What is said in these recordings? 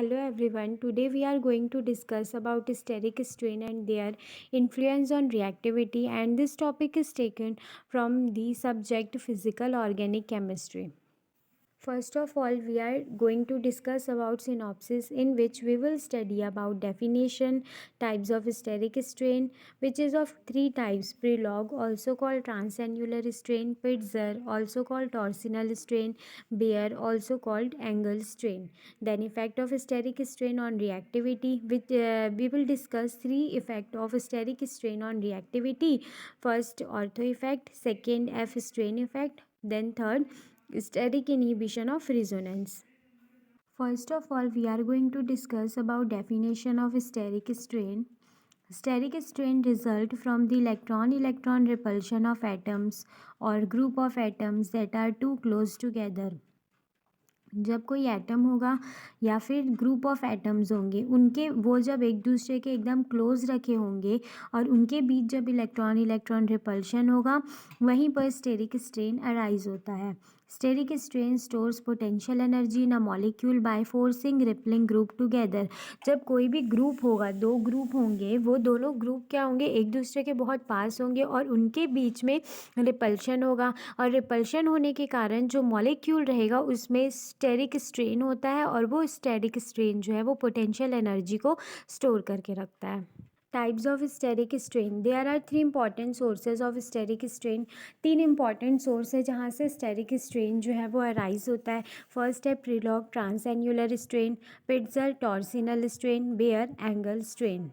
Hello everyone. Today we are going to discuss about steric strain and their influence on reactivity, and this topic is taken from the subject physical organic chemistry. First of all, we are going to discuss about synopsis, in which we will study about definition, types of steric strain, which is of three types: prelog, also called transannular strain; Pitzer, also called torsional strain; Baer, also called angle strain. Then effect of steric strain on reactivity, which we will discuss three effect of steric strain on reactivity. First, ortho effect; second, F strain effect; then third, steric inhibition of resonance. First of all, we are going to discuss about definition of steric strain. Steric strain result from the electron-electron repulsion of atoms or group of atoms that are too close together. जब कोई atom होगा या फिर group of atoms होंगे, उनके वो जब एक दूसरे के एकदम क्लोज रखे होंगे और उनके बीच जब इलेक्ट्रॉन इलेक्ट्रॉन रिपल्शन होगा, वहीं पर स्टेरिक स्ट्रेन अराइज होता है. Steric strain stores potential energy in a molecule by forcing repelling group together. जब कोई भी ग्रुप होगा, दो ग्रुप होंगे, वो दोनों ग्रुप क्या होंगे, एक दूसरे के बहुत पास होंगे और उनके बीच में रिपल्शन होगा, और रिपल्शन होने के कारण जो मॉलिक्यूल रहेगा उसमें स्टेरिक स्ट्रेन होता है, और वो स्टेरिक स्ट्रेन जो है वो पोटेंशियल एनर्जी को स्टोर करके रखता है. Types of steric strain. There are three important sources of steric strain. तीन इंपॉर्टेंट सोर्स है जहाँ से स्टेरिक स्ट्रेन जो है वो अराइज होता है. फर्स्ट है Prelog transannular strain, Pitzer torsional strain, Baeyer angle strain.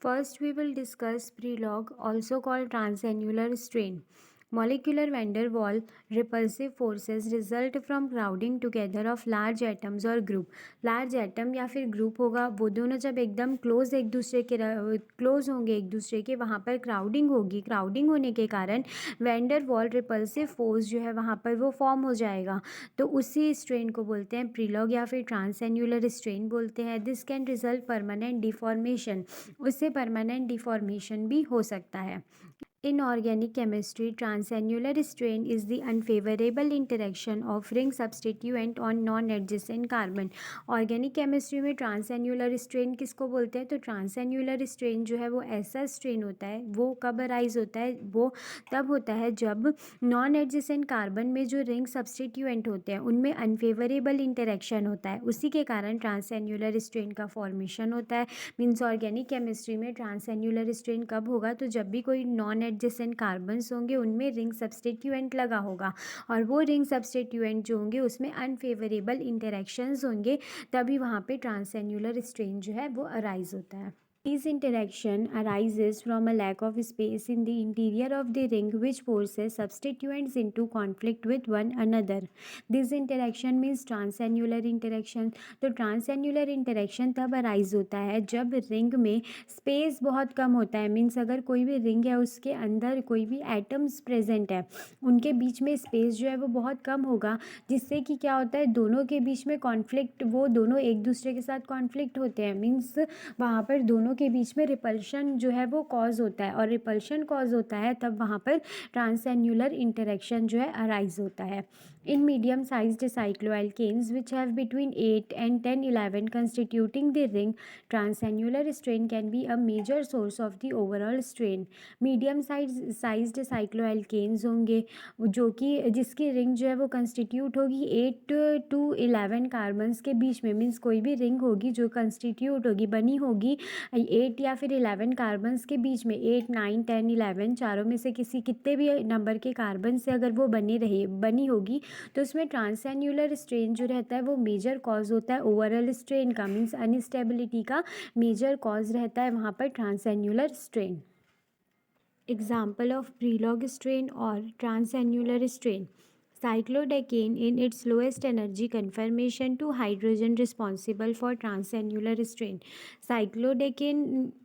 First, we will discuss prelog, also called transannular strain. Molecular van der Waals repulsive forces result from crowding together of large atoms और group. Large atom या फिर group होगा, वो दोनों जब एकदम close एक दूसरे के close होंगे एक दूसरे के, वहाँ पर crowding होगी. crowding होने के कारण van der Waals repulsive force जो है वहाँ पर वो form हो जाएगा. तो उसी strain को बोलते हैं prelog या फिर transannular strain बोलते हैं. This can result permanent deformation. उससे परमानेंट डिफॉर्मेशन भी हो सकता है. In organic chemistry, transannular strain is the unfavorable interaction of ring substituent on non-adjacent carbon. Organic chemistry में transannular strain किसको बोलते हैं? तो transannular strain जो है वो ऐसा strain होता है, वो कब arise होता है? वो तब होता है जब non-adjacent carbon में जो ring substituent होते हैं उनमें unfavorable interaction होता है, उसी के कारण transannular strain का formation होता है. मीन्स ऑर्गेनिक केमिस्ट्री में ट्रांसएन्युलर स्ट्रेन कब होगा? तो जब भी कोई नॉन एडजेसेंट कार्बन्स होंगे उनमें रिंग सब्सटीट्यूएंट लगा होगा, और वो रिंग सब्सटीट्यूएंट जो होंगे उसमें अनफेवरेबल इंटरेक्शंस होंगे, तभी वहाँ पे ट्रांसएन्युलर स्ट्रेन जो है वो अराइज होता है. This interaction arises from a lack of space in the interior of the ring, which forces substituents into conflict with one another. This interaction means transannular interaction. तो transannular interaction तब arise होता है जब ring में space बहुत कम होता है. Means अगर कोई भी ring है उसके अंदर कोई भी atoms present है, उनके बीच में space जो है वो बहुत कम होगा, जिससे कि क्या होता है, दोनों के बीच में conflict, वो दोनों एक दूसरे के साथ conflict होते हैं. मीन्स वहाँ पर दोनों के बीच में रिपल्शन जो है वो कॉज होता है, और रिपल्शन कॉज होता है तब वहाँ पर ट्रांसएन्युलर इंटरेक्शन जो है अराइज होता है. In medium sized cycloalkenes which have between 8 and 10 11 constituting the ring, transannular strain can be a major source of the overall strain. Medium sized cycloalkenes होंगे जो कि जिसकी रिंग जो है वो कंस्टिट्यूट होगी 8 to 11 कार्बन्स के बीच में. मीन्स कोई भी रिंग होगी जो कंस्टिट्यूट होगी, बनी होगी 8 या फिर 11 कार्बन्स के बीच में, 8 9 10 11 चारों में से कितने भी नंबर के कार्बन से अगर वो बनी होगी, तो उसमें ट्रांसएन्युलर स्ट्रेन जो रहता है वो मेजर कॉज होता है ओवरऑल स्ट्रेन का. मीन्स अनस्टेबिलिटी का मेजर कॉज रहता है वहाँ पर ट्रांसएन्युलर स्ट्रेन. एग्जाम्पल ऑफ प्रीलॉग स्ट्रेन और ट्रांसएन्युलर strain. Cyclodecane in its lowest energy conformation to hydrogen responsible for transannular strain. Cyclodecane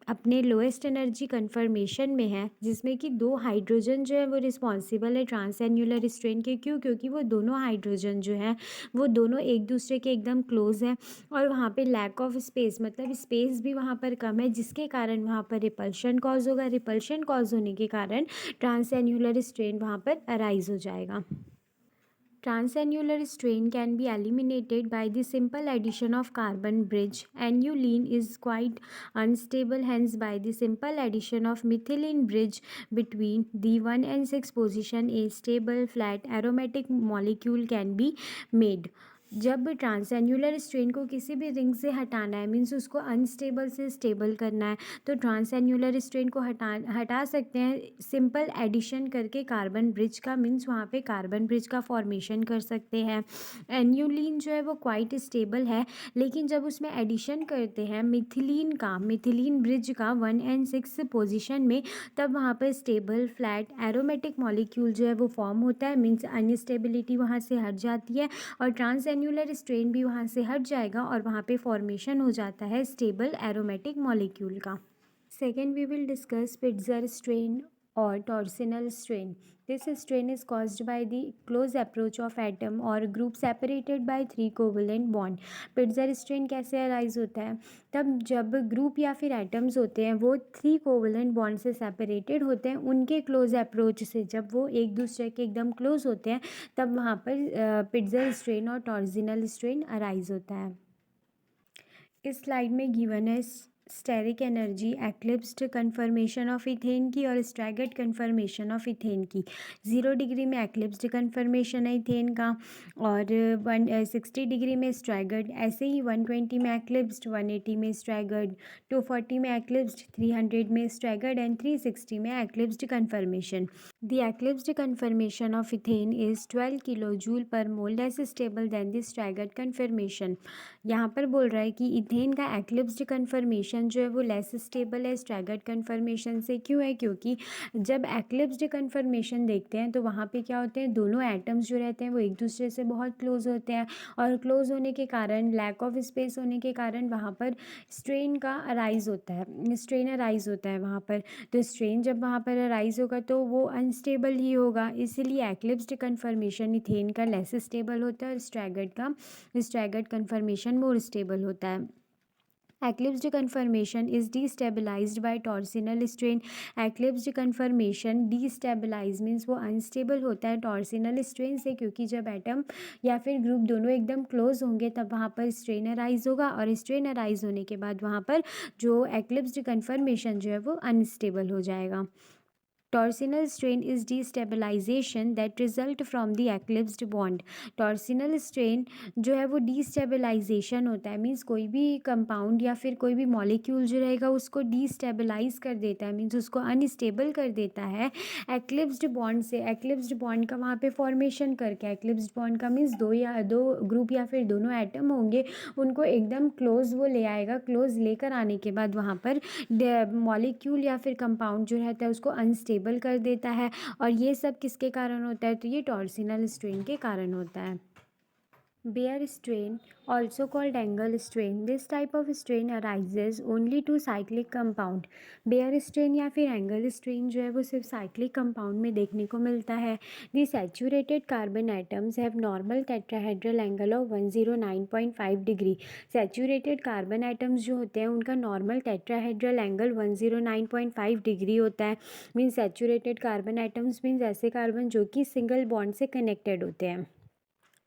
अपने लोएस्ट एनर्जी कन्फर्मेशन में है, जिसमें कि 2 हाइड्रोजन जो है वो रिस्पॉन्सिबल है ट्रांसएन्युलर स्ट्रेन के. क्योंकि वो दोनों हाइड्रोजन जो है वो दोनों एक दूसरे के एकदम क्लोज हैं, और वहाँ पे लैक ऑफ स्पेस, मतलब स्पेस भी वहाँ पर कम है, जिसके कारण वहाँ पर रिपल्शन कॉज होगा. रिपल्शन कॉज होने के कारण ट्रांसएन्युलर स्ट्रेन वहाँ पर अराइज हो जाएगा. Transannular strain can be eliminated by the simple addition of carbon bridge. Annuline is quite unstable, hence by the simple addition of methylene bridge between the 1 and 6 position, a stable flat aromatic molecule can be made. जब ट्रांसएन्युलर strain को किसी भी ring से हटाना है, means उसको unstable से stable करना है, तो ट्रांसएन्युलर स्ट्रेन को हटा सकते हैं सिंपल एडिशन करके कार्बन ब्रिज का, मीन्स वहाँ पे कार्बन ब्रिज का फॉर्मेशन कर सकते हैं। एन्यूलिन जो है वो क्वाइट स्टेबल है, लेकिन जब उसमें एडिशन करते हैं मिथिलीन ब्रिज का 1 and 6 पोजिशन में, तब वहाँ पर स्टेबल फ्लैट एरोमेटिक मॉलिक्यूल जो है वो फॉर्म होता है, मीन्स अनस्टेबिलिटी वहाँ से हट जाती है और ट्रांसएन्युलर स्ट्रेन भी वहाँ से हट जाएगा और वहाँ पे फॉर्मेशन हो जाता है स्टेबल एरोमेटिक मॉलिक्यूल का। Second, we will discuss Spitzer strain or torsional strain. This strain is caused by the close approach of atom or group separated by 3 covalent bond. Spitzer strain कैसे arise होता है? तब जब group या फिर atoms होते हैं वो 3 कोवलेंट बॉन्ड से सेपरेटेड होते हैं, उनके क्लोज अप्रोच से जब वो एक दूसरे के एकदम क्लोज होते हैं, तब वहाँ पर स्पिट्जर स्ट्रेन और टॉर्जिनल स्ट्रेन अराइज होता है। इस स्लाइड में गिवन है steric energy, eclipsed conformation of ethane की और स्ट्रैगर्ड कन्फर्मेशन ऑफ इथेन की। 0 डिग्री में एक्लिप्स्ड कन्फर्मेशन है इथेन का और 60 डिग्री में स्ट्रैगर्ड। ऐसे ही 120 में एक्लिप्स्ड, 180 में स्ट्रैगर्ड, 240 में एक्लिप्स्ड, 300 में स्ट्रैगर्ड एंड 360 में eclipsed conformation. The eclipsed conformation of ethane is 12 kilojoule per mole less stable than the staggered conformation. यहाँ पर बोल रहा है कि इथेन का एक्लिप्स्ड कन्फर्मेशन जो है वो लेस स्टेबल है स्ट्रैगर्ड कन्फर्मेशन से। क्यों है? क्योंकि जब एक्लिप्स्ड कन्फर्मेशन देखते हैं तो वहाँ पे क्या होते हैं, दोनों एटम्स जो रहते हैं वो एक दूसरे से बहुत क्लोज होते हैं और क्लोज होने के कारण, लैक ऑफ स्पेस होने के कारण वहाँ पर स्ट्रेन अराइज होता है वहाँ पर। तो स्ट्रेन जब वहाँ पर अराइज होगा तो वो अनस्टेबल ही होगा, इसीलिए एक्लिप्स्ड कन्फर्मेशन इथेन का लेस स्टेबल होता है और स्ट्रैगर्ड कन्फर्मेशन मोर स्टेबल होता है। Eclipsed conformation is destabilized by torsional strain. Eclipsed conformation destabilize means वो अनस्टेबल होता है टॉर्सिनल स्ट्रेन से, क्योंकि जब एटम या फिर ग्रुप दोनों एकदम क्लोज होंगे तब वहाँ पर स्ट्रेन अराइज होगा और स्ट्रेन अराइज होने के बाद वहाँ पर जो एक्लिप्स्ड कन्फर्मेशन जो है वो अनस्टेबल हो जाएगा। Torsional strain is destabilization that result from the eclipsed bond. Torsional strain जो है वो destabilization होता है, मीन्स कोई भी कंपाउंड या फिर कोई भी मॉलिक्यूल जो रहेगा उसको destabilize कर देता है, मीन्स उसको अनस्टेबल कर देता है एक्लिप्स्ड बॉन्ड से। एक्लिप्स्ड बॉन्ड का वहाँ पे फॉर्मेशन करके, एक्लिप्स्ड बॉन्ड का मीन्स दो ग्रुप या फिर दोनों एटम होंगे, उनको एकदम क्लोज वो ले आएगा। क्लोज लेकर आने के बाद वहाँ पर मॉलिक्यूल या फिर कंपाउंड जो रहता है उसको अनस्टेबल कर देता है, और ये सब किसके कारण होता है? तो ये टॉर्सिनल स्ट्रेन के कारण होता है। Bayer strain, also called angle strain. This type of strain arises only to cyclic compound. Bayer strain या फिर angle strain जो है वो सिर्फ cyclic compound में देखने को मिलता है। The saturated carbon atoms have normal tetrahedral angle of 109.5 degree. Saturated carbon atoms जो होते हैं उनका normal tetrahedral angle 109.5 डिग्री होता है। Means saturated carbon atoms means ऐसे कार्बन जो कि सिंगल बॉन्ड से कनेक्टेड होते हैं।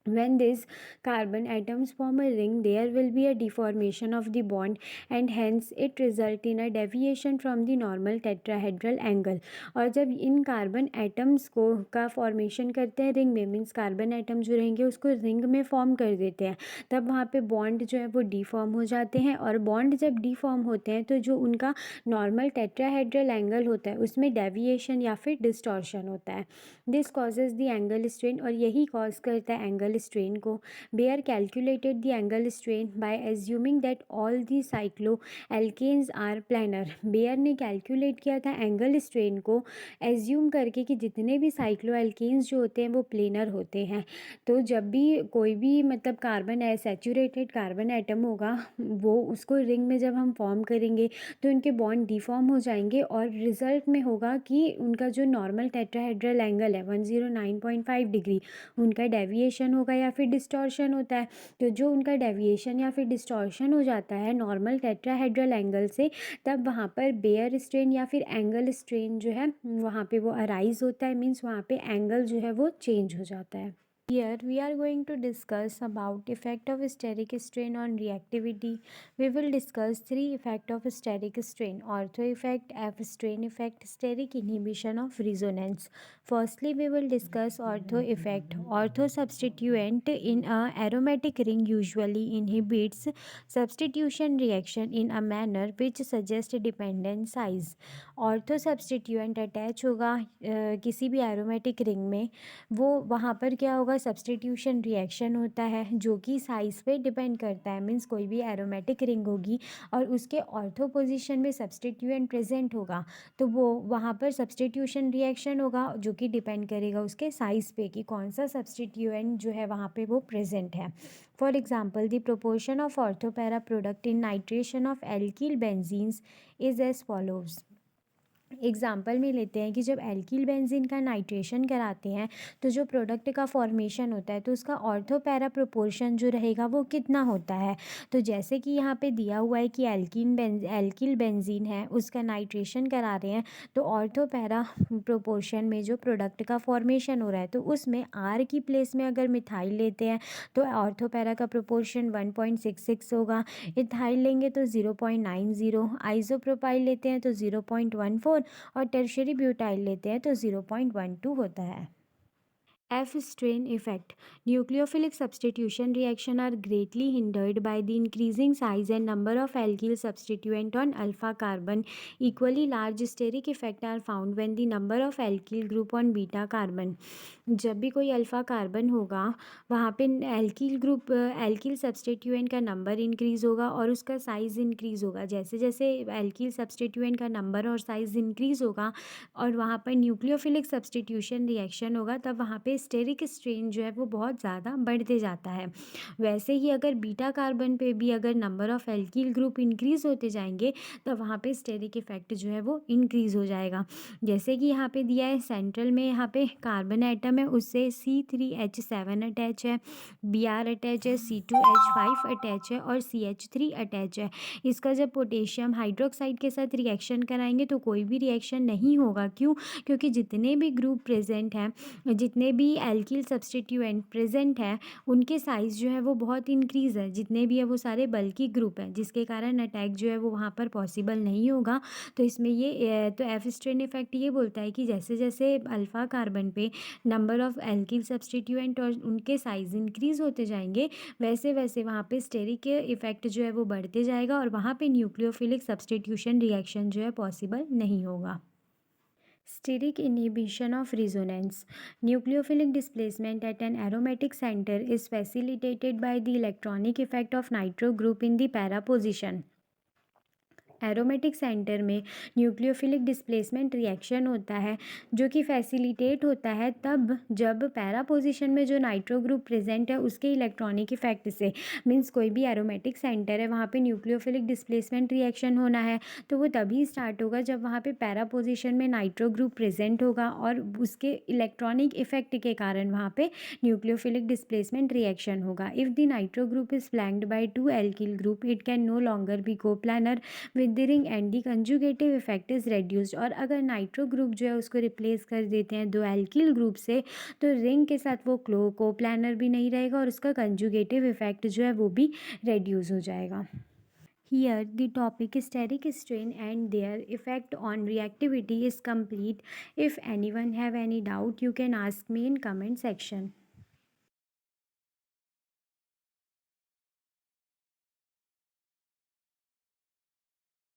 When these carbon atoms form a ring, there will be a deformation of the bond and hence it result in a deviation from the normal tetrahedral angle. और जब इन carbon atoms को का formation करते हैं ring में, means carbon atom जो रहेंगे उसको रिंग में फॉर्म कर देते हैं, तब वहाँ पे बॉन्ड जो है वो डिफॉर्म हो जाते हैं। और बॉन्ड जब डिफॉर्म होते हैं तो जो उनका नॉर्मल टेट्राहेड्रल एंगल होता है उसमें डेविएशन या फिर डिस्टॉर्शन होता है। This causes the angle strain, और यही कॉज करता है एंगल स्ट्रेन को। Baeyer calculated the angle strain by assuming that all the cycloalkanes are planar. Baeyer ने कैलकुलेट किया था एंगल स्ट्रेन को एज्यूम करके कि जितने भी साइक्लो एल्केन्स जो होते हैं वो प्लेनर होते हैं। तो जब भी कोई भी मतलब कार्बन है, सैचुरेटेड कार्बन एटम होगा, वो उसको रिंग में जब हम फॉर्म करेंगे तो उनके बॉन्ड डिफॉर्म हो जाएंगे और रिजल्ट में होगा कि उनका जो नॉर्मल टेट्राहेड्रल एंगल है 109.5 डिग्री, उनका डेविएशन होगा या फिर डिस्टॉर्शन होता है। तो जो उनका डेविएशन या फिर डिस्टॉर्शन हो जाता है नॉर्मल टेट्राहेड्रल एंगल से, तब वहाँ पर बेयर स्ट्रेन या फिर एंगल स्ट्रेन जो है वहाँ पे वो अराइज होता है, मीन्स वहाँ पे एंगल जो है वो चेंज हो जाता है। Here we are going to discuss about effect of steric strain on reactivity. We will discuss three effect of steric strain: ortho effect, F strain effect, steric inhibition of resonance. Firstly, we will discuss ortho effect. Ortho substituent in a aromatic ring usually inhibits substitution reaction in a manner which suggests dependent size. Ortho substituent attach होगा किसी भी aromatic ring में, वो वहाँ पर क्या होगा, substitution reaction होता है जो कि साइज़ पे डिपेंड करता है। मीन्स कोई भी एरोमेटिक रिंग होगी और उसके ऑर्थो पोजीशन में सब्सटीट्यूएंट प्रेजेंट होगा तो वो वहाँ पर सब्सटीट्यूशन रिएक्शन होगा जो कि डिपेंड करेगा उसके साइज़ पे कि कौन सा सब्सटीट्यूएंट जो है वहाँ पे वो प्रेजेंट है। For example, the proportion of ortho para product in nitration of alkyl benzenes is as follows. Example में लेते हैं कि जब एल्किल बेंजीन का नाइट्रेशन कराते हैं तो जो प्रोडक्ट का फॉर्मेशन होता है तो उसका ऑर्थोपैरा प्रोपोर्शन जो रहेगा वो कितना होता है। तो जैसे कि यहाँ पे दिया हुआ है कि एल्किल बेंजीन है, उसका नाइट्रेशन करा रहे हैं तो ऑर्थोपैरा प्रोपोर्शन में जो प्रोडक्ट का फॉर्मेशन हो रहा है तो उसमें आर की प्लेस में अगर मिथाइल लेते हैं तो ऑर्थोपैरा का प्रोपोर्शन 1.66 होगा। इथाइल लेंगे तो 0.90, आइसोप्रोपाइल लेते हैं तो 0.14 और टर्शियरी ब्यूटाइल लेते हैं तो 0.12 होता है। F strain effect. Nucleophilic substitution reaction are greatly hindered by the increasing size and number of alkyl substituent on alpha carbon. Equally large steric effect are found when the number of alkyl group on beta carbon. जब भी कोई alpha carbon होगा वहाँ पे alkyl substituent का number increase होगा और उसका साइज़ इंक्रीज़ होगा। जैसे जैसे एल्किल सब्सटीट्यूएंट का नंबर और साइज़ इंक्रीज़ होगा और वहाँ पर न्यूक्लियोफिलिक सब्सटीट्यूशन रिएक्शन होगा तब वहाँ पे स्टेरिक स्ट्रेन जो है वो बहुत ज़्यादा बढ़ते जाता है। वैसे ही अगर बीटा कार्बन पे भी अगर number of alkyl group increase होते जाएंगे तब वहाँ पे स्टेरिक इफेक्ट जो है वो इंक्रीज़ हो जाएगा। जैसे कि यहाँ पे दिया है सेंट्रल में, यहाँ पे कार्बन एटम है उससे C3H7 अटैच है, Br अटैच है, C2H5 अटैच है और CH3 अटैच है। इसका जब पोटेशियम हाइड्रोक्साइड के साथ रिएक्शन कराएंगे तो कोई भी रिएक्शन नहीं होगा। क्यों? क्योंकि जितने भी ग्रुप प्रेजेंट हैं, जितने भी एल्किल सब्सटीट्यूएंट प्रेजेंट हैं, उनके साइज़ जो है वो बहुत इंक्रीज़ है। जितने भी है वो सारे बल्कि ग्रुप हैं जिसके कारण अटैक जो है वो वहाँ पर पॉसिबल नहीं होगा। तो इसमें ये तो एफ स्ट्रेन इफेक्ट ये बोलता है कि जैसे जैसे अल्फ़ा कार्बन पे नंबर ऑफ़ एल्किल सब्सटीट्यूएंट और उनके साइज़ इंक्रीज़ होते जाएंगे वैसे वैसे वहाँ पे स्टेरिक इफेक्ट जो है वो बढ़ते जाएगा और वहाँ पे न्यूक्लियोफिलिक सब्सटीट्यूशन रिएक्शन जो है पॉसिबल नहीं होगा। Steric inhibition of resonance. Nucleophilic displacement at an aromatic center is facilitated by the electronic effect of nitro group in the para position. Aromatic centre में न्यूक्लियोफिलिक डिस्प्लेसमेंट रिएक्शन होता है जो कि facilitate होता है तब जब पैरा पोजीशन में जो नाइट्रो ग्रुप प्रेजेंट है उसके इलेक्ट्रॉनिक इफेक्ट से। मीन्स कोई भी एरोमेटिक सेंटर है वहाँ पे न्यूक्लियोफिलिक डिस्प्लेसमेंट रिएक्शन होना है तो वो तभी स्टार्ट होगा जब वहाँ पे पैरा पोजीशन में नाइट्रो ग्रुप प्रेजेंट होगा और उसके इलेक्ट्रॉनिक इफेक्ट के कारण वहाँ पे न्यूक्लियोफिलिक डिस्प्लेसमेंट रिएक्शन होगा। If the nitro group is flanked by 2 alkyl group it can no longer be coplanar with the ring and the conjugative effect is reduced. और अगर नाइट्रो ग्रुप जो है उसको रिप्लेस कर देते हैं 2 एल्किल ग्रुप से तो रिंग के साथ वो कोप्लानर भी नहीं रहेगा और उसका कंजुगेटिव इफेक्ट जो है वो भी रेड्यूस हो जाएगा। Here, the topic steric strain and their effect on reactivity is complete. If anyone have any doubt, you can ask me in comment section.